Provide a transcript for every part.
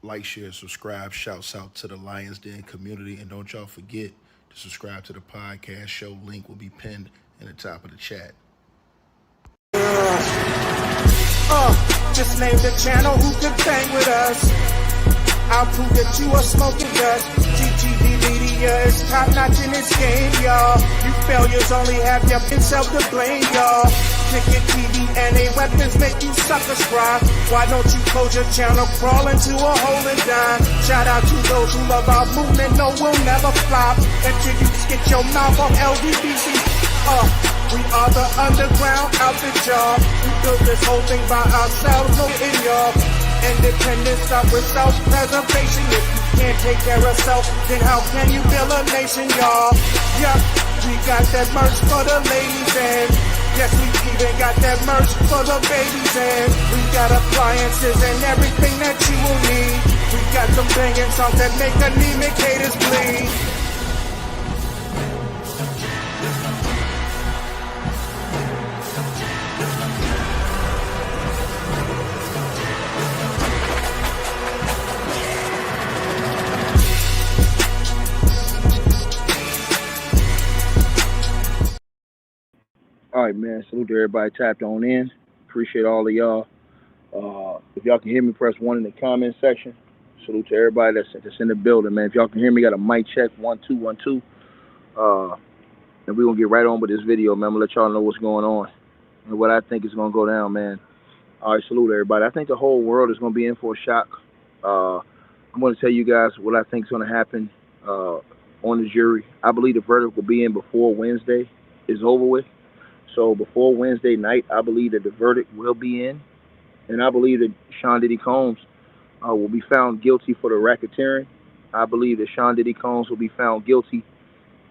Like, share, subscribe. Shouts out to the Lions Den community. And don't y'all forget to subscribe to the podcast show. Link will be pinned in the top of the chat. Just name the channel who can bang with us. I'll prove that you are smoking dust. GGB Media is top notch in this game, y'all. You failures only have yourself to blame, y'all. Cricket TV and a weapons make you suckers cry. Why don't you close your channel, crawl into a hole and die? Shout out to those who love our movement, no, we'll never flop. Until you get your mouth off LDBC. We are the underground outfit, y'all. We built this whole thing by ourselves, no in y'all. Independence start with self-preservation. If you can't take care of self, then how can you build a nation, y'all? Yup, we got that merch for the ladies and yes, we even got that merch for the babies and we got appliances and everything that you will need. We got some banging songs that make anemic haters bleed. All right, man. Salute to everybody tapped on in. Appreciate all of y'all. If y'all can hear me, press 1 in the comment section. Salute to everybody that's in the building, man. If y'all can hear me, got a mic check, 1 2 1 2. And we're gonna get right on with this video, man. I'm gonna let y'all know what's going on and what I think is gonna go down, man. All right, salute everybody. I think the whole world is gonna be in for a shock. I'm gonna tell you guys what I think is gonna happen on the jury. I believe the verdict will be in before Wednesday is over with. So before Wednesday night, I believe that the verdict will be in, and I believe that Sean Diddy Combs will be found guilty for the racketeering. I believe that Sean Diddy Combs will be found guilty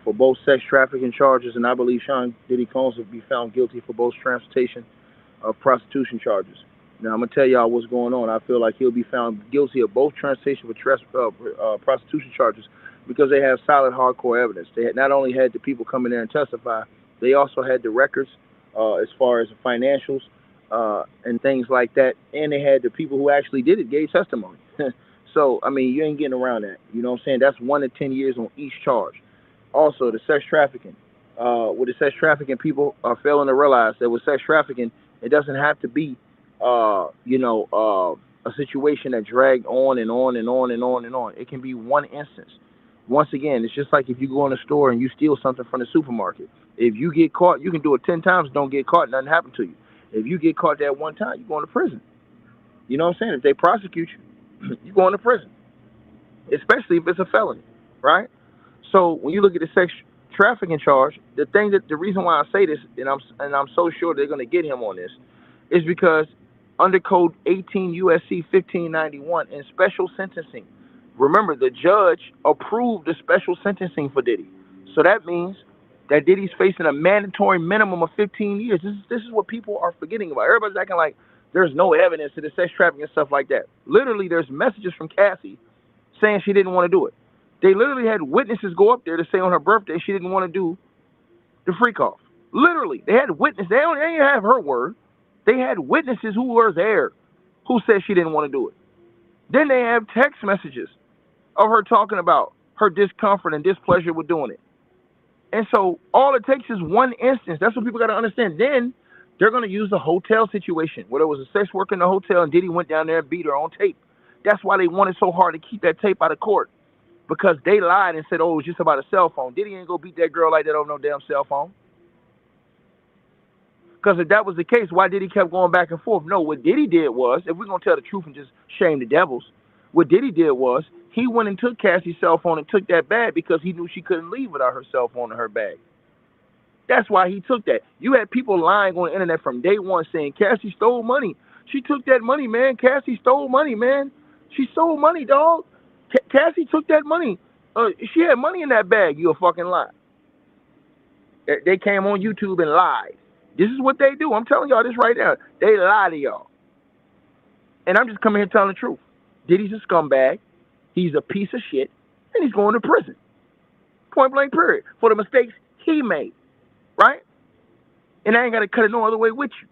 for both sex trafficking charges, and I believe Sean Diddy Combs will be found guilty for both transportation of prostitution charges. Now, I'm going to tell y'all what's going on. I feel like he'll be found guilty of both transportation for prostitution charges because they have solid, hardcore evidence. They had not only had the people come in there and testify, they also had the records as far as the financials and things like that, and they had the people who actually did it gave testimony. So, I mean, you ain't getting around that. You know what I'm saying? That's 1 to 10 years on each charge. Also, the sex trafficking. With the sex trafficking, people are failing to realize that with sex trafficking, it doesn't have to be, a situation that dragged on and on and on and on and on. It can be one instance. Once again, it's just like if you go in a store and you steal something from the supermarket. If you get caught, you can do it 10 times, don't get caught, nothing happened to you. If you get caught that one time, you're going to prison. You know what I'm saying? If they prosecute you, you're going to prison, especially if it's a felony, right? So when you look at the sex trafficking charge, the reason why I say this, and I'm so sure they're going to get him on this, is because under Code 18 USC 1591 in special sentencing, remember the judge approved the special sentencing for Diddy. So that means that Diddy's facing a mandatory minimum of 15 years. This is what people are forgetting about. Everybody's acting like there's no evidence to the sex trafficking and stuff like that. Literally, there's messages from Cassie saying she didn't want to do it. They literally had witnesses go up there to say on her birthday she didn't want to do the freak off. Literally, they had witnesses. They didn't have her word. They had witnesses who were there who said she didn't want to do it. Then they have text messages of her talking about her discomfort and displeasure with doing it. And so all it takes is one instance. That's what people got to understand. Then they're going to use the hotel situation where there was a sex worker in the hotel and Diddy went down there and beat her on tape. That's why they wanted so hard to keep that tape out of court, because they lied and said, oh, it was just about a cell phone. Diddy ain't go beat that girl like that over no damn cell phone. Because if that was the case, why Diddy kept going back and forth? No, what Diddy did was, if we're going to tell the truth and just shame the devils, what Diddy did was he went and took Cassie's cell phone and took that bag because he knew she couldn't leave without her cell phone in her bag. That's why he took that. You had people lying on the internet from day one saying Cassie stole money. She took that money, man. Cassie stole money, man. She stole money, dog. Cassie took that money. She had money in that bag. You a fucking lie. They came on YouTube and lied. This is what they do. I'm telling y'all this right now. They lie to y'all. And I'm just coming here telling the truth. Diddy's a scumbag. He's a piece of shit. And he's going to prison. Point blank period. For the mistakes he made. Right? And I ain't got to cut it no other way with you.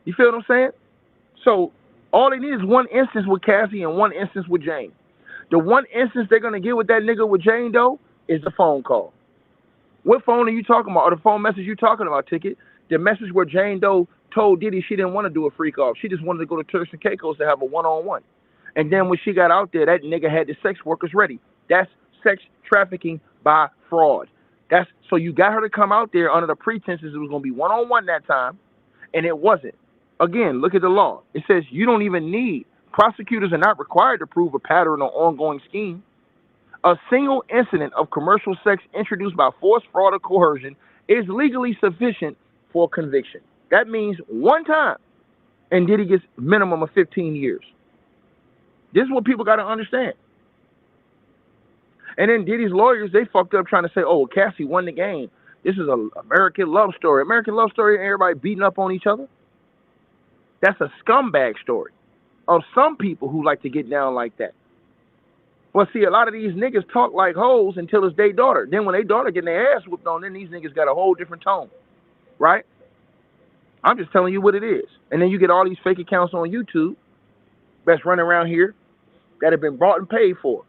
You feel what I'm saying? So all they need is one instance with Cassie and one instance with Jane. The one instance they're gonna get with that nigga with Jane Doe is the phone call. What phone are you talking about? Or the phone message you talking about, Ticket? The message where Jane Doe told Diddy she didn't want to do a freak off. She just wanted to go to Turks and Caicos to have a one-on-one. And then when she got out there, that nigga had the sex workers ready. That's sex trafficking by fraud. That's so you got her to come out there under the pretenses it was gonna be one-on-one that time, and it wasn't. Again, look at the law. It says you don't even need, prosecutors are not required to prove a pattern or ongoing scheme. A single incident of commercial sex introduced by force, fraud, or coercion is legally sufficient for conviction. That means one time, and Diddy gets minimum of 15 years. This is what people got to understand. And then Diddy's lawyers, they fucked up trying to say, oh, Cassie won the game. This is an American love story. American love story, everybody beating up on each other. That's a scumbag story of some people who like to get down like that. Well, see, a lot of these niggas talk like hoes until it's their daughter. Then when their daughter getting their ass whooped on, then these niggas got a whole different tone, right? I'm just telling you what it is. And then you get all these fake accounts on YouTube that's running around here that have been bought and paid for,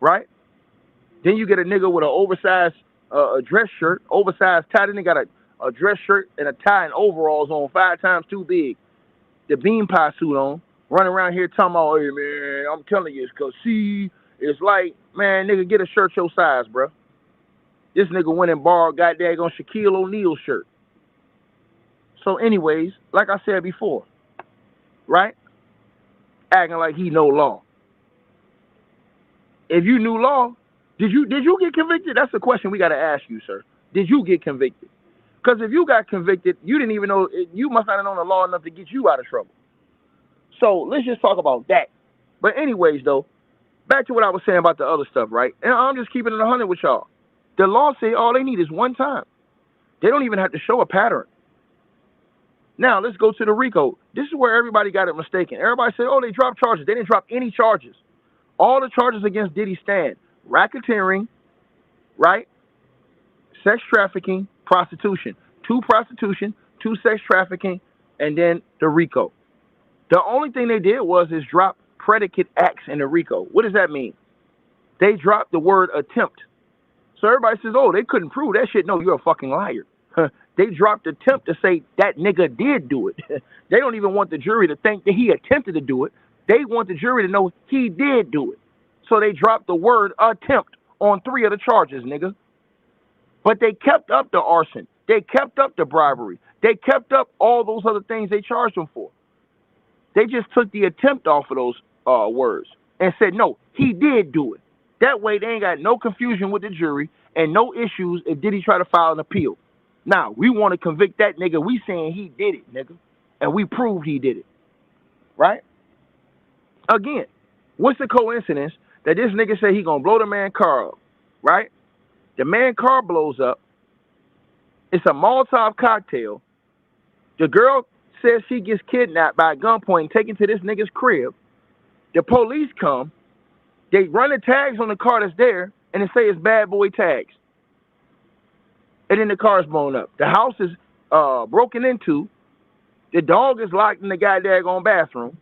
right? Then you get a nigga with an oversized dress shirt, oversized tie. Then they got a dress shirt and a tie and overalls on 5 times too big, the bean pie suit on, running around here talking about, hey, man, I'm telling you, it's because, see, it's like, man, nigga, get a shirt your size, bro. This nigga went and borrowed goddamn on Shaquille O'Neal's shirt. So anyways, like I said before, right? Acting like he know law. If you knew law, did you get convicted? That's the question we got to ask you, sir. Did you get convicted? Because if you got convicted, you didn't even know, you must not have known the law enough to get you out of trouble. So let's just talk about that. But anyways, though, back to what I was saying about the other stuff, right? And I'm just keeping it 100 with y'all. The law say all they need is one time. They don't even have to show a pattern. Now, let's go to the RICO. This is where everybody got it mistaken. Everybody said, oh, they dropped charges. They didn't drop any charges. All the charges against Diddy stand. Racketeering, right? Sex trafficking, prostitution. 2 prostitution, 2 sex trafficking, and then the RICO. The only thing they did was drop predicate acts in the RICO. What does that mean? They dropped the word attempt. So everybody says, oh, they couldn't prove that shit. No, you're a fucking liar. They dropped attempt to say that nigga did do it. They don't even want the jury to think that he attempted to do it. They want the jury to know he did do it. So they dropped the word attempt on 3 of the charges, nigga. But they kept up the arson. They kept up the bribery. They kept up all those other things they charged him for. They just took the attempt off of those words and said, no, he did do it. That way they ain't got no confusion with the jury and no issues if Diddy try to file an appeal. Now, we want to convict that nigga. We saying he did it, nigga. And we proved he did it. Right? Again, what's the coincidence that this nigga say he gonna blow the man car up? Right? The man car blows up. It's a Molotov cocktail. The girl says she gets kidnapped by a gunpoint and taken to this nigga's crib. The police come. They run the tags on the car that's there, and they say it's bad boy tags. And then the car's blown up. The house is broken into. The dog is locked in the goddamn bathroom.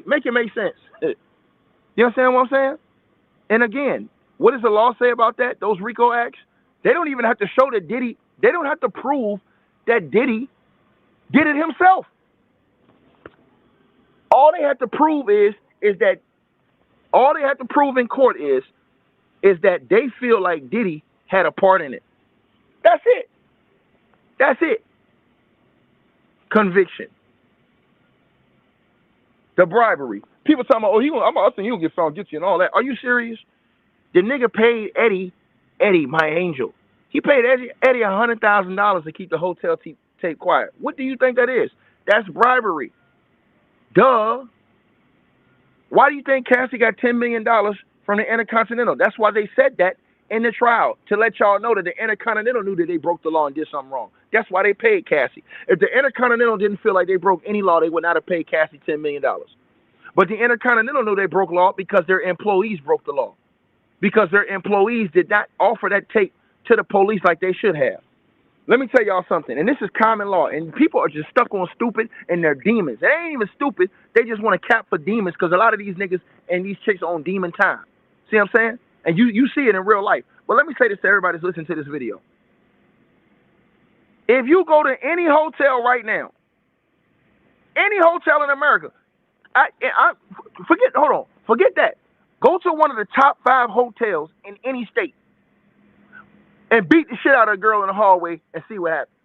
Make it make sense. You understand what I'm saying? And again, what does the law say about that? Those RICO acts? They don't even have to show that Diddy. They don't have to prove that Diddy did it himself. All they have to prove is that all they have to prove in court is that they feel like Diddy had a part in it. That's it. That's it. Conviction. The bribery. People talking about, oh, I'm asking you to get found guilty and all that. Are you serious? The nigga paid Eddie, my angel. He paid Eddie $100,000 to keep the hotel tape quiet. What do you think that is? That's bribery. Duh. Why do you think Cassie got $10 million from the Intercontinental? That's why they said that in the trial, to let y'all know that the Intercontinental knew that they broke the law and did something wrong. That's why they paid Cassie. If the Intercontinental didn't feel like they broke any law, they would not have paid Cassie $10 million. But the Intercontinental knew they broke law because their employees broke the law. Because their employees did not offer that tape to the police like they should have. Let me tell y'all something, and this is common law, and people are just stuck on stupid and they're demons. They ain't even stupid. They just want to cap for demons because a lot of these niggas and these chicks are on demon time. See what I'm saying? And you see it in real life. But let me say this to everybody that's listening to this video. If you go to any hotel right now, any hotel in America, forget that. Go to one of the top 5 hotels in any state and beat the shit out of a girl in the hallway and see what happens.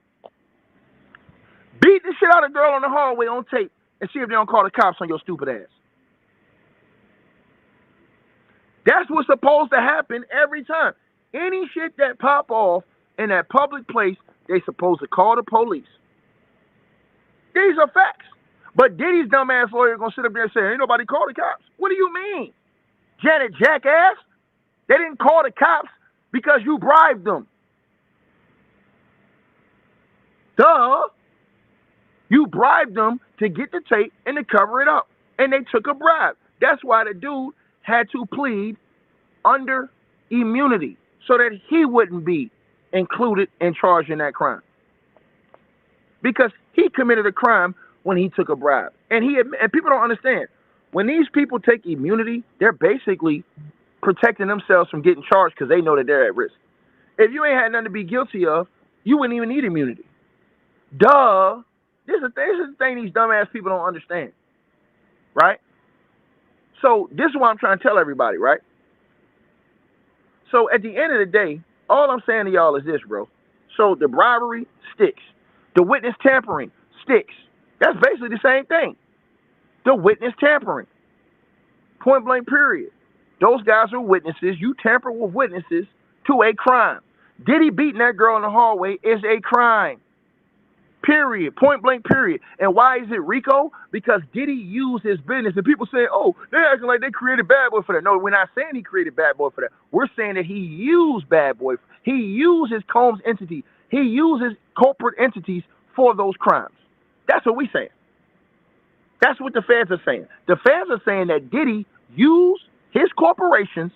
Beat the shit out of a girl in the hallway on tape and see if they don't call the cops on your stupid ass. That's what's supposed to happen every time. Any shit that pop off in that public place, they supposed to call the police. These are facts. But Diddy's dumbass lawyer gonna sit up there and say, ain't nobody call the cops. What do you mean? Janet Jackass? They didn't call the cops because you bribed them. Duh. You bribed them to get the tape and to cover it up. And they took a bribe. That's why the dude had to plead under immunity so that he wouldn't be included and charged in that crime. Because he committed a crime when he took a bribe. And people don't understand. When these people take immunity, they're basically protecting themselves from getting charged because they know that they're at risk. If you ain't had nothing to be guilty of, you wouldn't even need immunity. Duh. This is the thing these dumbass people don't understand. Right? So this is what I'm trying to tell everybody, right? So at the end of the day, all I'm saying to y'all is this, bro. So the bribery sticks. The witness tampering sticks. That's basically the same thing. The witness tampering. Point blank period. Those guys are witnesses. You tamper with witnesses to a crime. Diddy beating that girl in the hallway is a crime. Period. Point blank period. And why is it RICO? Because Diddy used his business. And people say, oh, they're acting like they created Bad Boy for that. No, we're not saying he created Bad Boy for that. We're saying that he used Bad Boy. He used his Combs entity. He uses corporate entities for those crimes. That's what we're saying. That's what the feds are saying. The feds are saying that Diddy used his corporations.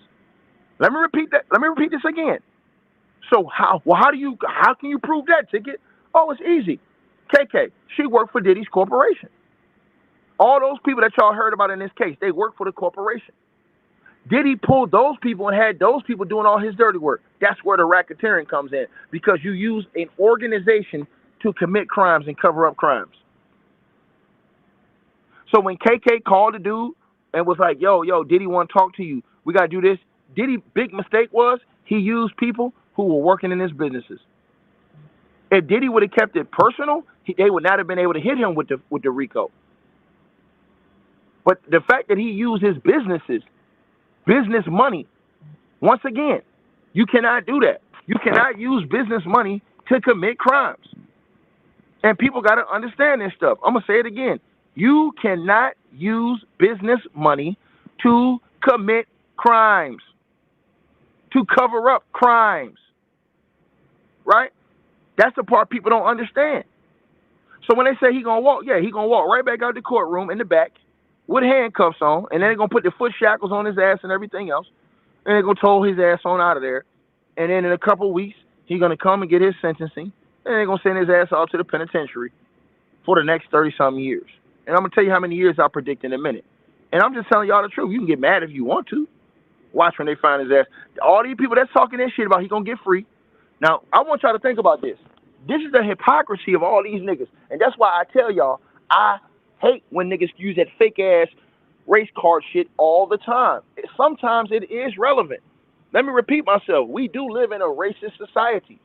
Let me repeat that. Let me repeat this again. So how can you prove that, Ticket? Oh, it's easy. KK, she worked for Diddy's corporation. All those people that y'all heard about in this case, they work for the corporation. Diddy pulled those people and had those people doing all his dirty work. That's where the racketeering comes in, because you use an organization to commit crimes and cover up crimes. So when KK called the dude and was like, yo, Diddy want to talk to you. We got to do this. Diddy's big mistake was he used people who were working in his businesses. If Diddy would have kept it personal, they would not have been able to hit him with the RICO. But the fact that he used his businesses, business money, once again, you cannot do that. You cannot use business money to commit crimes. And people got to understand this stuff. I'm going to say it again. You cannot use business money to commit crimes, to cover up crimes, right? That's the part people don't understand. So when they say he gonna walk, yeah, he gonna walk right back out the courtroom in the back with handcuffs on, and then they're gonna put the foot shackles on his ass and everything else, and they're gonna tow his ass on out of there. And then in a couple of weeks, he's gonna come and get his sentencing, and they're gonna send his ass off to the penitentiary for the next 30-something years. And I'm gonna tell you how many years I predict in a minute. And I'm just telling y'all the truth. You can get mad if you want to. Watch when they find his ass. All these people that's talking that shit about he gonna get free. Now, I want y'all to think about this. This is the hypocrisy of all these niggas. And that's why I tell y'all, I hate when niggas use that fake-ass race card shit all the time. Sometimes it is relevant. Let me repeat myself. We do live in a racist society.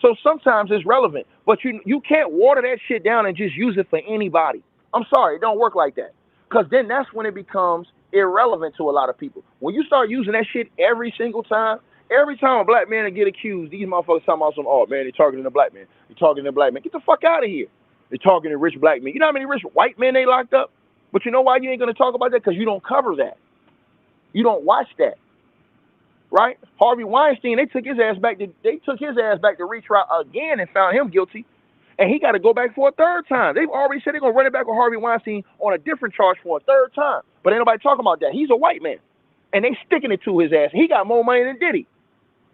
So sometimes it's relevant. But you can't water that shit down and just use it for anybody. I'm sorry, it don't work like that. Because then that's when it becomes irrelevant to a lot of people. When you start using that shit every single time a black man get accused, these motherfuckers talking about some, oh man, they're targeting the black man. They're targeting the black man. Get the fuck out of here. They're targeting rich black men. You know how many rich white men they locked up? But you know why you ain't going to talk about that? Because you don't cover that. You don't watch that. Right? Harvey Weinstein, they took his ass back to retrial again and found him guilty. And he got to go back for a third time. They've already said they're going to run it back with Harvey Weinstein on a different charge for a third time. But ain't nobody talking about that. He's a white man. And they sticking it to his ass. He got more money than Diddy.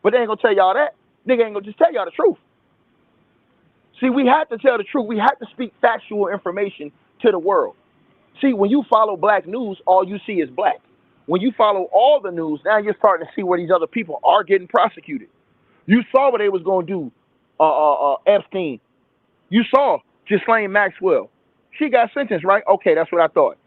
But they ain't going to tell y'all that. Nigga ain't going to just tell y'all the truth. See, we have to tell the truth. We have to speak factual information to the world. See, when you follow black news, all you see is black. When you follow all the news, now you're starting to see where these other people are getting prosecuted. You saw what they was going to do, Epstein. You saw Ghislaine Maxwell. She got sentenced, right? Okay, that's what I thought.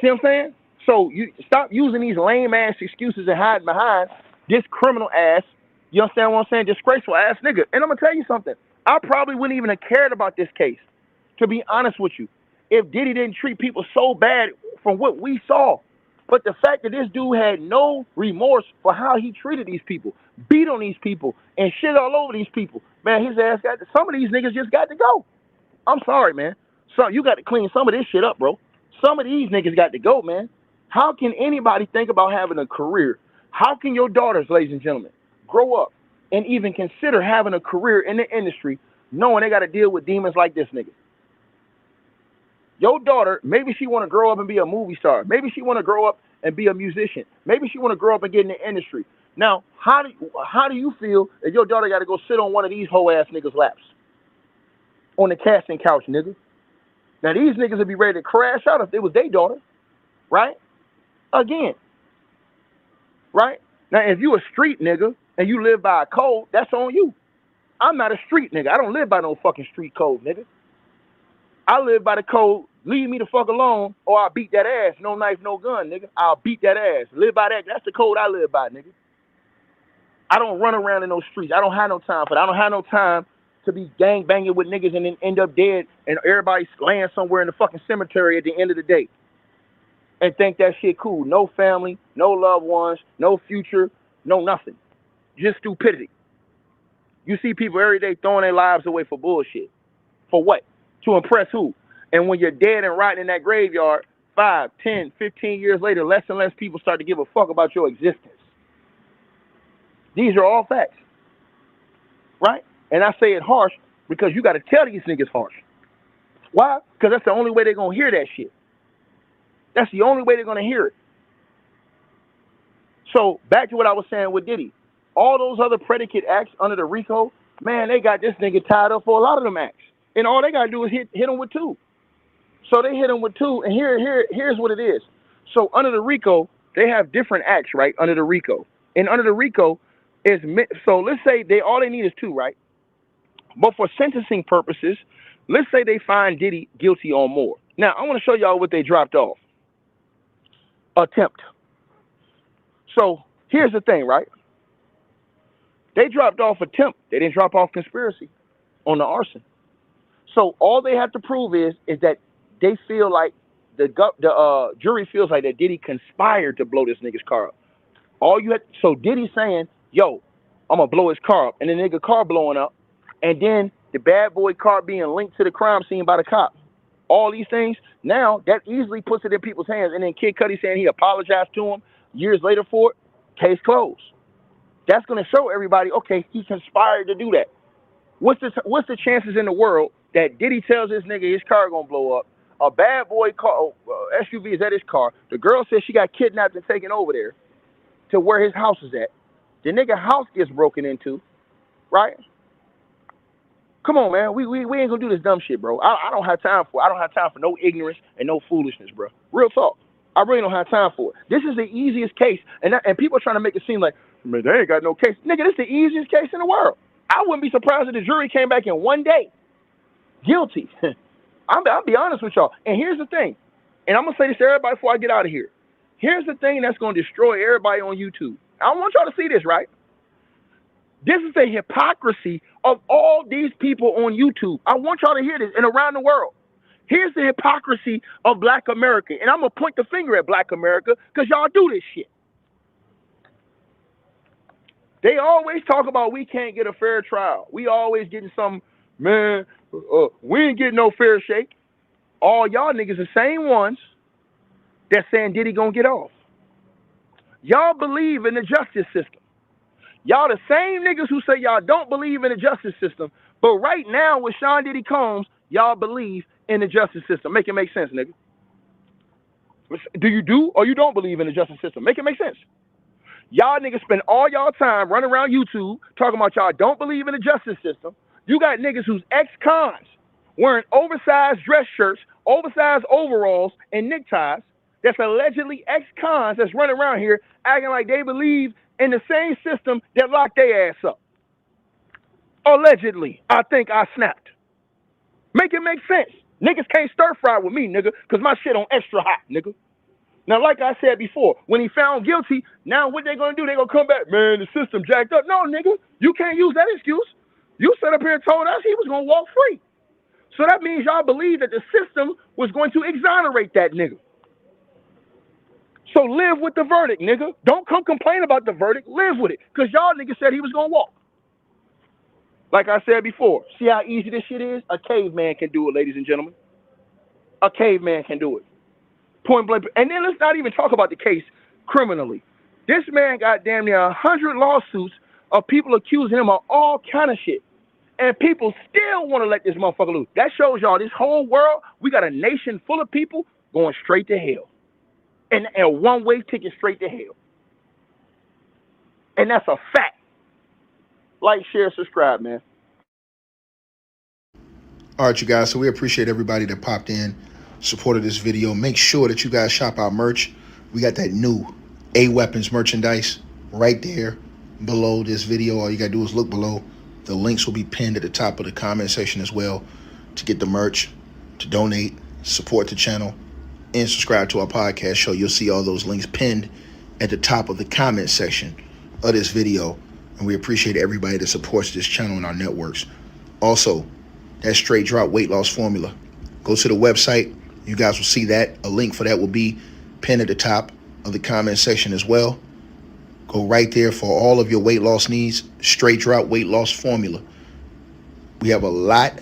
See what I'm saying? So you stop using these lame-ass excuses and hiding behind this criminal ass, you understand what I'm saying, disgraceful ass nigga. And I'm going to tell you something. I probably wouldn't even have cared about this case, to be honest with you, if Diddy didn't treat people so bad from what we saw. But the fact that this dude had no remorse for how he treated these people, beat on these people, and shit all over these people, man, his ass got to, some of these niggas just got to go. I'm sorry, man. So you got to clean some of this shit up, bro. Some of these niggas got to go, man. How can anybody think about having a career? How can your daughters, ladies and gentlemen, grow up and even consider having a career in the industry knowing they got to deal with demons like this nigga? Your daughter, maybe she want to grow up and be a movie star. Maybe she want to grow up and be a musician. Maybe she want to grow up and get in the industry. Now, how do you feel if your daughter got to go sit on one of these hoe ass niggas' laps on the casting couch, nigga? Now these niggas would be ready to crash out if it was their daughter, right? Again, right? Now if you a street nigga and you live by a code, that's on you. I'm not a street nigga. I don't live by no fucking street code, nigga. I live by the code, leave me the fuck alone, or I'll beat that ass. No knife, no gun, nigga. I'll beat that ass. Live by that. That's the code I live by, nigga. I don't run around in those streets. I don't have no time for that. I don't have no time to be gang banging with niggas and then end up dead and everybody's laying somewhere in the fucking cemetery at the end of the day and think that shit cool. No family, no loved ones, no future, no nothing. Just stupidity. You see people every day throwing their lives away for bullshit. For what? To impress who? And when you're dead and rotting in that graveyard, 5, 10, 15 years later, less and less people start to give a fuck about your existence. These are all facts. Right? And I say it harsh because you got to tell these niggas harsh. Why? Because that's the only way they're going to hear that shit. That's the only way they're going to hear it. So back to what I was saying with Diddy. All those other predicate acts under the RICO, man, they got this nigga tied up for a lot of them acts. And all they got to do is hit him with 2. So they hit him with 2, and here's what it is. So under the RICO, they have different acts, right, under the RICO. And under the RICO, so let's say all they need is 2, right? But for sentencing purposes, let's say they find Diddy guilty on more. Now, I want to show y'all what they dropped off. Attempt. So here's the thing, right? They dropped off attempt. They didn't drop off conspiracy on the arson. So all they have to prove is that they feel like the jury feels like that Diddy conspired to blow this nigga's car up. So Diddy saying, yo, I'm going to blow his car up. And the nigga car blowing up. And then the bad boy car being linked to the crime scene by the cops. All these things, now that easily puts it in people's hands. And then Kid Cudi saying he apologized to him years later for it. Case closed. That's going to show everybody, okay, he conspired to do that. What's the chances in the world that Diddy tells this nigga his car going to blow up? A bad boy car, SUV is at his car. The girl says she got kidnapped and taken over there to where his house is at. The nigga house gets broken into, right? Come on, man. We ain't gonna do this dumb shit, bro. I don't have time for it. I don't have time for no ignorance and no foolishness, bro. Real talk. I really don't have time for it. This is the easiest case, and people are trying to make it seem like, man, they ain't got no case. Nigga, this is the easiest case in the world. I wouldn't be surprised if the jury came back in one day guilty. I'll be honest with y'all. And here's the thing, and I'm gonna say this to everybody before I get out of here. Here's the thing that's gonna destroy everybody on YouTube. I want y'all to see this, right? This is the hypocrisy of all these people on YouTube. I want y'all to hear this and around the world. Here's the hypocrisy of Black America. And I'm going to point the finger at Black America because y'all do this shit. They always talk about we can't get a fair trial. We always getting some, man, we ain't getting no fair shake. All y'all niggas the same ones that's saying Diddy gonna get off. Y'all believe in the justice system. Y'all the same niggas who say y'all don't believe in the justice system, but right now with Sean Diddy Combs, y'all believe in the justice system. Make it make sense, nigga. Do you do or you don't believe in the justice system? Make it make sense. Y'all niggas spend all y'all time running around YouTube talking about y'all don't believe in the justice system. You got niggas who's ex-cons wearing oversized dress shirts, oversized overalls, and neckties that's allegedly ex-cons that's running around here acting like they believe in the same system that locked their ass up. Allegedly, I think I snapped. Make it make sense. Niggas can't stir fry with me, nigga, because my shit on extra hot, nigga. Now, like I said before, when he found guilty, now what they gonna do? They gonna come back, man, the system jacked up. No, nigga, you can't use that excuse. You sat up here and told us he was gonna walk free. So that means y'all believe that the system was going to exonerate that nigga. So live with the verdict, nigga. Don't come complain about the verdict. Live with it, because y'all niggas said he was gonna walk. Like I said before, see how easy this shit is? A caveman can do it, ladies and gentlemen. A caveman can do it. Point blank. And then let's not even talk about the case criminally. This man got damn near 100 lawsuits of people accusing him of all kind of shit. And people still want to let this motherfucker loose. That shows y'all this whole world, we got a nation full of people going straight to hell. And a one-way ticket straight to hell. And that's a fact. Like, share, subscribe, man. All right, you guys. So we appreciate everybody that popped in, supported this video. Make sure that you guys shop our merch. We got that new A-Weapons merchandise right there below this video. All you got to do is look below. The links will be pinned at the top of the comment section as well to get the merch, to donate, support the channel, and subscribe to our podcast show. You'll see all those links pinned at the top of the comment section of this video. And we appreciate everybody that supports this channel and our networks. Also, that straight drop weight loss formula. Go to the website. You guys will see that. A link for that will be pinned at the top of the comment section as well. Go right there for all of your weight loss needs. Straight drop weight loss formula. We have a lot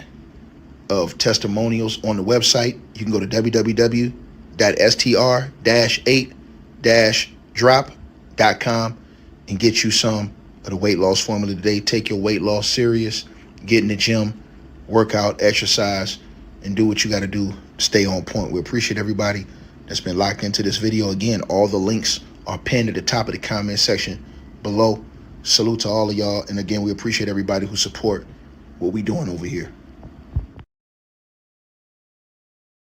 of testimonials on the website. You can go to www.str-8-drop.com and get you some of the weight loss formula today. Take your weight loss serious. Get in the gym, work out, exercise, and do what you got to do. Stay on point. We appreciate everybody that's been locked into this video. Again, all the links are pinned at the top of the comment section below. Salute to all of y'all. And again, we appreciate everybody who support what we doing over here.